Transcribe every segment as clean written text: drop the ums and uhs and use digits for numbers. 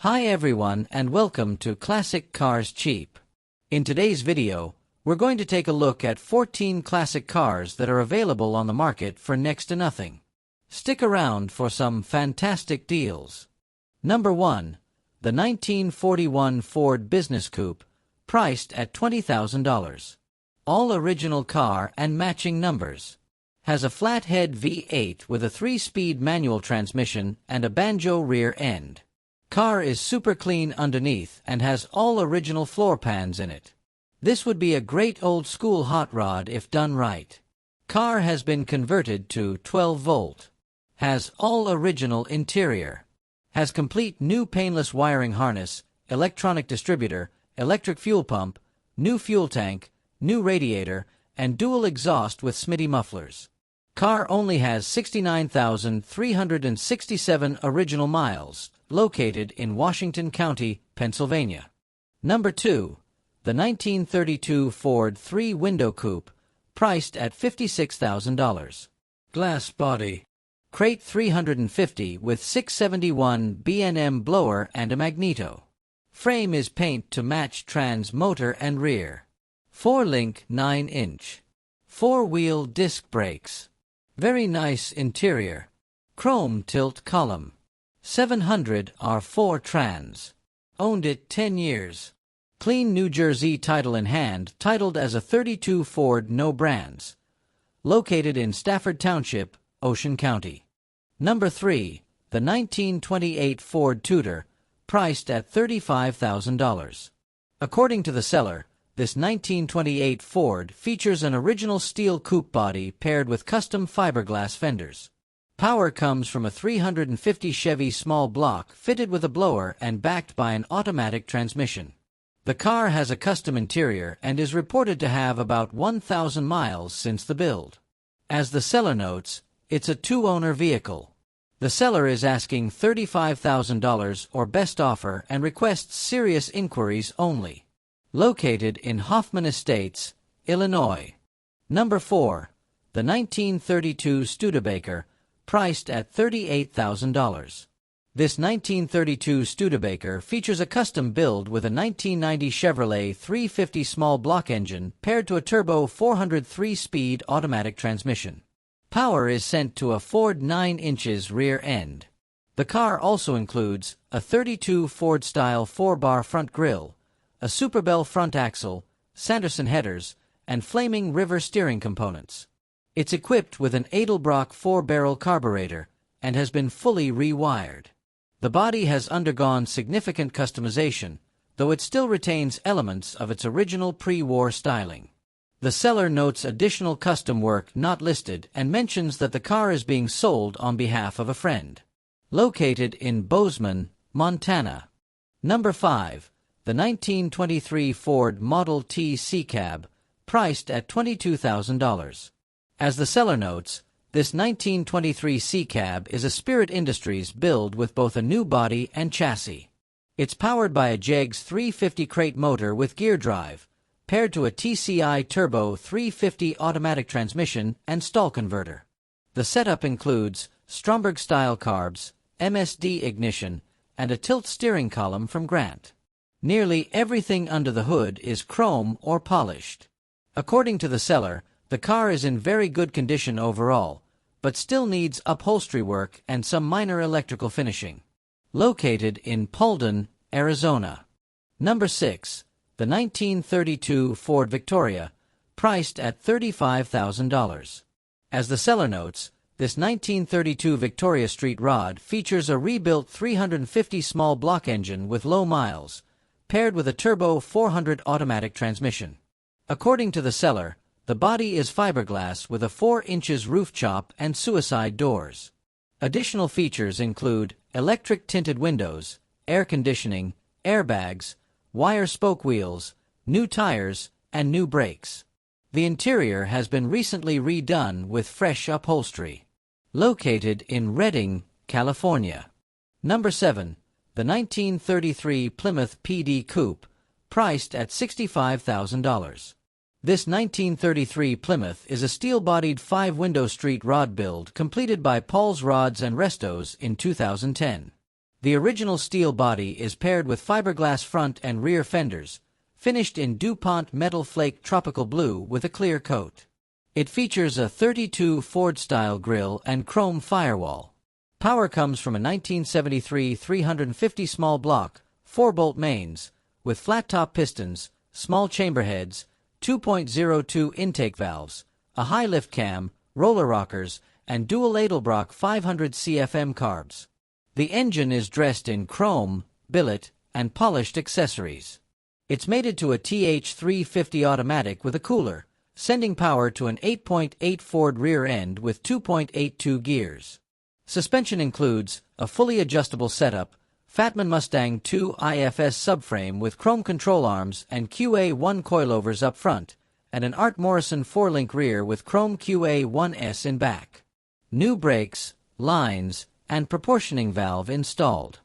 Hi everyone and welcome to Classic Cars Cheap. In today's video, we're going to take a look at 14 classic cars that are available on the market for next to nothing. Stick around for some fantastic deals. Number 1. The 1941 Ford Business Coupe, priced at $20,000. All original car and matching numbers. Has a flathead V8 with a 3-speed manual transmission and a banjo rear end. Car is super clean underneath and has all original floor pans in it. This would be a great old school hot rod if done right. Car has been converted to 12 volt. Has all original interior. Has complete new painless wiring harness, electronic distributor, electric fuel pump, new fuel tank, new radiator, and dual exhaust with Smitty mufflers. Car only has 69,367 original miles, located in Washington County, Pennsylvania. Number 2. The 1932 Ford 3-window coupe, priced at $56,000. Glass body. Crate 350 with 671 B&M blower and a magneto. Frame is paint to match trans motor and rear. 4-link 9-inch. 4-wheel disc brakes. Very nice interior. Chrome tilt column. 700 R4 trans. Owned it 10 years. Clean New Jersey title in hand, titled as a 32 Ford no brands. Located in Stafford Township, Ocean County. Number 3. The 1928 Ford Tudor, priced at $35,000. According to the seller, this 1928 Ford features an original steel coupe body paired with custom fiberglass fenders. Power comes from a 350 Chevy small block fitted with a blower and backed by an automatic transmission. The car has a custom interior and is reported to have about 1,000 miles since the build. As the seller notes, it's a two-owner vehicle. The seller is asking $35,000 or best offer and requests serious inquiries only. Located in Hoffman Estates, Illinois. Number 4. The 1932 Studebaker, priced at $38,000. This 1932 Studebaker features a custom build with a 1990 Chevrolet 350 small block engine paired to a turbo 403-speed automatic transmission. Power is sent to a Ford 9 inches rear end. The car also includes a 32 Ford-style 4-bar front grille, a Superbell front axle, Sanderson headers, and flaming river steering components. It's equipped with an Edelbrock 4-barrel carburetor and has been fully rewired. The body has undergone significant customization, though it still retains elements of its original pre-war styling. The seller notes additional custom work not listed and mentions that the car is being sold on behalf of a friend. Located in Bozeman, Montana. Number 5. The 1923 Ford Model T C-Cab, priced at $22,000. As the seller notes, this 1923 C-Cab is a Spirit Industries build with both a new body and chassis. It's powered by a Jegs 350 crate motor with gear drive, paired to a TCI Turbo 350 automatic transmission and stall converter. The setup includes Stromberg-style carbs, MSD ignition, and a tilt steering column from Grant. Nearly everything under the hood is chrome or polished. According to the seller, the car is in very good condition overall, but still needs upholstery work and some minor electrical finishing. Located in Paulden, Arizona. Number 6. The 1932 Ford Victoria, priced at $35,000. As the seller notes, this 1932 Victoria Street Rod features a rebuilt 350 small block engine with low miles, paired with a turbo 400 automatic transmission. According to the seller, the body is fiberglass with a 4 inches roof chop and suicide doors. Additional features include electric tinted windows, air conditioning, airbags, wire spoke wheels, new tires, and new brakes. The interior has been recently redone with fresh upholstery. Located in Redding, California. Number 7. The 1933 Plymouth PD Coupe, priced at $65,000. This 1933 Plymouth is a steel-bodied 5-window street rod build completed by Paul's Rods and Restos in 2010. The original steel body is paired with fiberglass front and rear fenders, finished in DuPont Metal Flake Tropical Blue with a clear coat. It features a 32 Ford-style grille and chrome firewall. Power comes from a 1973 350 small block, 4-bolt mains, with flat-top pistons, small chamber heads, 2.02 intake valves, a high lift cam, roller rockers, and dual Edelbrock 500 CFM carbs. The engine is dressed in chrome, billet, and polished accessories. It's mated to a TH350 automatic with a cooler, sending power to an 8.8 Ford rear end with 2.82 gears. Suspension includes a fully adjustable setup, Fatman Mustang 2 IFS subframe with chrome control arms and QA1 coilovers up front, and an Art Morrison 4-link rear with chrome QA1S in back. New brakes, lines, and proportioning valve installed.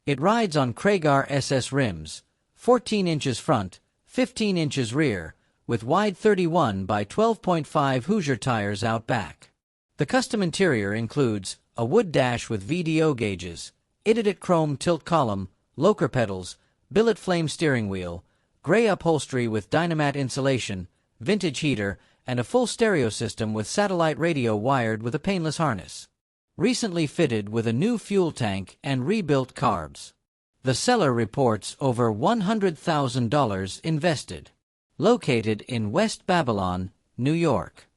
It rides on Kragar SS rims, 14 inches front, 15 inches rear, with wide 31 by 12.5 Hoosier tires out back. The custom interior includes a wood dash with VDO gauges, Idiot chrome tilt column, locker pedals, billet flame steering wheel, gray upholstery with Dynamat insulation, vintage heater, and a full stereo system with satellite radio wired with a painless harness. Recently fitted with a new fuel tank and rebuilt carbs. The seller reports over $100,000 invested. Located in West Babylon, New York.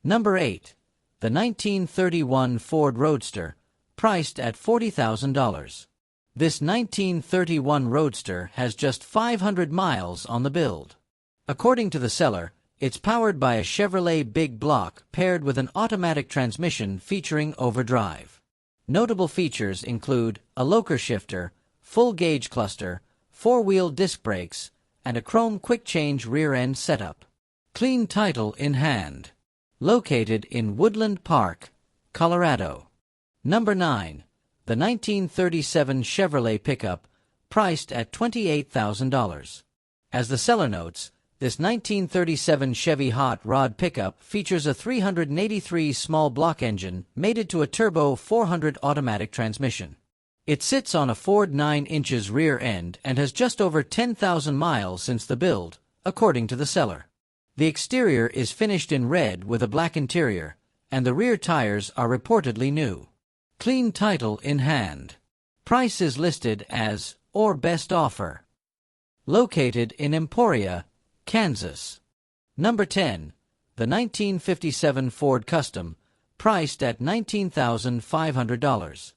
Number 8. The 1931 Ford Roadster, priced at $40,000. This 1931 Roadster has just 500 miles on the build. According to the seller, it's powered by a Chevrolet Big Block paired with an automatic transmission featuring overdrive. Notable features include a locker shifter, full gauge cluster, 4-wheel disc brakes, and a chrome quick-change rear-end setup. Clean title in hand. Located in Woodland Park, Colorado. Number 9. The 1937 Chevrolet pickup, priced at $28,000. As the seller notes, this 1937 Chevy Hot Rod pickup features a 383 small block engine mated to a turbo 400 automatic transmission. It sits on a Ford 9 inches rear end and has just over 10,000 miles since the build, according to the seller. The exterior is finished in red with a black interior, and the rear tires are reportedly new. Clean title in hand. Price is listed as, or best offer. Located in Emporia, Kansas. Number 10. The 1957 Ford Custom, priced at $19,500.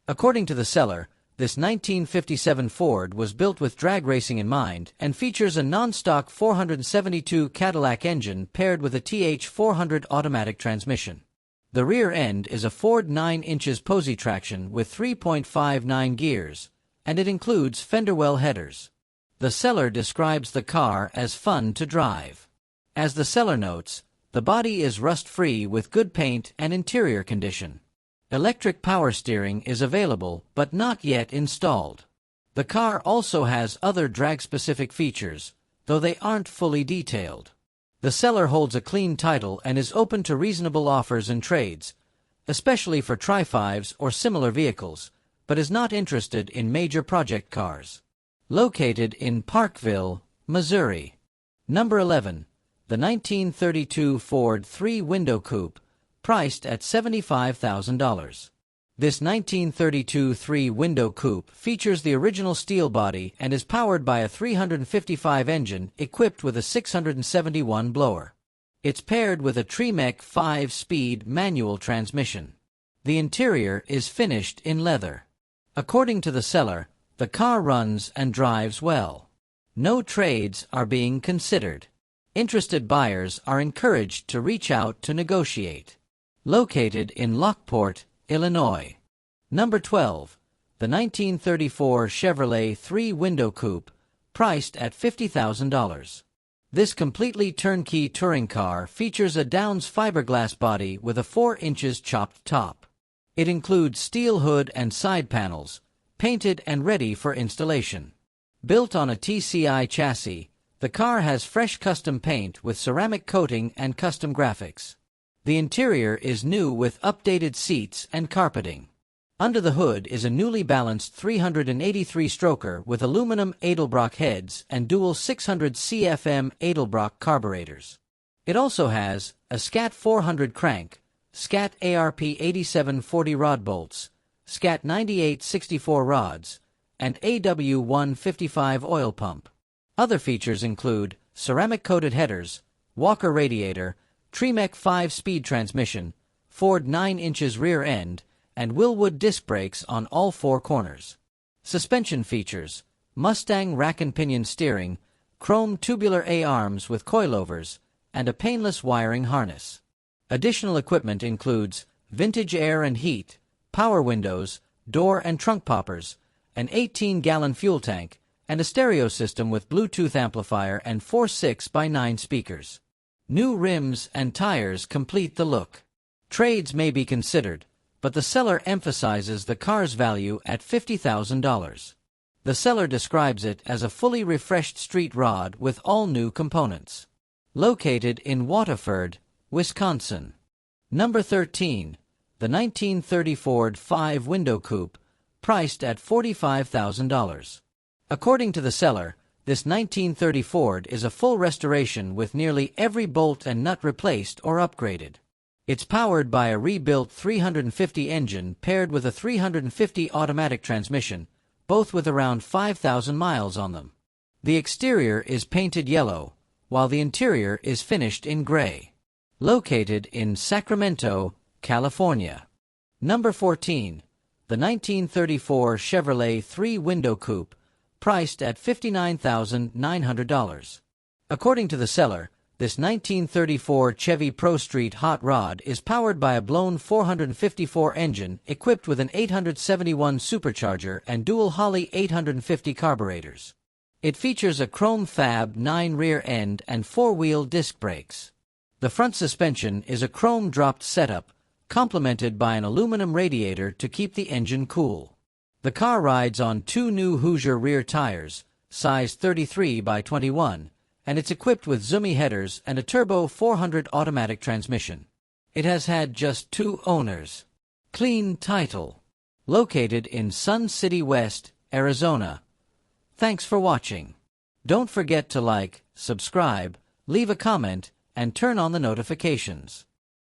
According to the seller, this 1957 Ford was built with drag racing in mind and features a non-stock 472 Cadillac engine paired with a TH400 automatic transmission. The rear end is a Ford 9 inches Posy traction with 3.59 gears, and it includes fender well headers. The seller describes the car as fun to drive. As the seller notes, the body is rust-free with good paint and interior condition. Electric power steering is available but not yet installed. The car also has other drag-specific features, though they aren't fully detailed. The seller holds a clean title and is open to reasonable offers and trades, especially for Tri-5s or similar vehicles, but is not interested in major project cars. Located in Parkville, Missouri. Number 11. The 1932 Ford 3-window coupe, priced at $75,000. This 1932 3-window coupe features the original steel body and is powered by a 355 engine equipped with a 671 blower. It's paired with a Tremec 5-speed manual transmission. The interior is finished in leather. According to the seller, the car runs and drives well. No trades are being considered. Interested buyers are encouraged to reach out to negotiate. Located in Lockport, Illinois. Number 12. The 1934 Chevrolet 3-window coupe, priced at $50,000. This completely turnkey touring car features a Downs fiberglass body with a 4 inches chopped top. It includes steel hood and side panels, painted and ready for installation. Built on a TCI chassis, the car has fresh custom paint with ceramic coating and custom graphics. The interior is new with updated seats and carpeting. Under the hood is a newly balanced 383-stroker with aluminum Edelbrock heads and dual 600 CFM Edelbrock carburetors. It also has a SCAT 400 crank, SCAT ARP 8740 rod bolts, SCAT 9864 rods, and AW 155 oil pump. Other features include ceramic-coated headers, Walker radiator, Tremec 5-speed transmission, Ford 9 inches rear end, and Willwood disc brakes on all 4 corners. Suspension features: Mustang rack and pinion steering, chrome tubular A-arms with coilovers, and a painless wiring harness. Additional equipment includes vintage air and heat, power windows, door and trunk poppers, an 18-gallon fuel tank, and a stereo system with Bluetooth amplifier and 4 6x9 speakers. New rims and tires complete the look. Trades may be considered, but the seller emphasizes the car's value at $50,000. The seller describes it as a fully refreshed street rod with all new components. Located in Waterford, Wisconsin. Number 13. The 1930 Ford 5-window coupe, priced at $45,000. According to the seller, this 1930 Ford is a full restoration with nearly every bolt and nut replaced or upgraded. It's powered by a rebuilt 350 engine paired with a 350 automatic transmission, both with around 5,000 miles on them. The exterior is painted yellow, while the interior is finished in gray. Located in Sacramento, California. Number 14. The 1934 Chevrolet 3-window coupe, priced at $59,900. According to the seller, this 1934 Chevy Pro Street hot rod is powered by a blown 454 engine equipped with an 871 supercharger and dual Holley 850 carburetors. It features a chrome Fab 9 rear end and 4-wheel disc brakes. The front suspension is a chrome-dropped setup, complemented by an aluminum radiator to keep the engine cool. The car rides on 2 new Hoosier rear tires, size 33 by 21, and it's equipped with Zoomy headers and a turbo 400 automatic transmission. It has had just 2 owners. Clean title. Located in Sun City West, Arizona. Thanks for watching. Don't forget to like, subscribe, leave a comment, and turn on the notifications.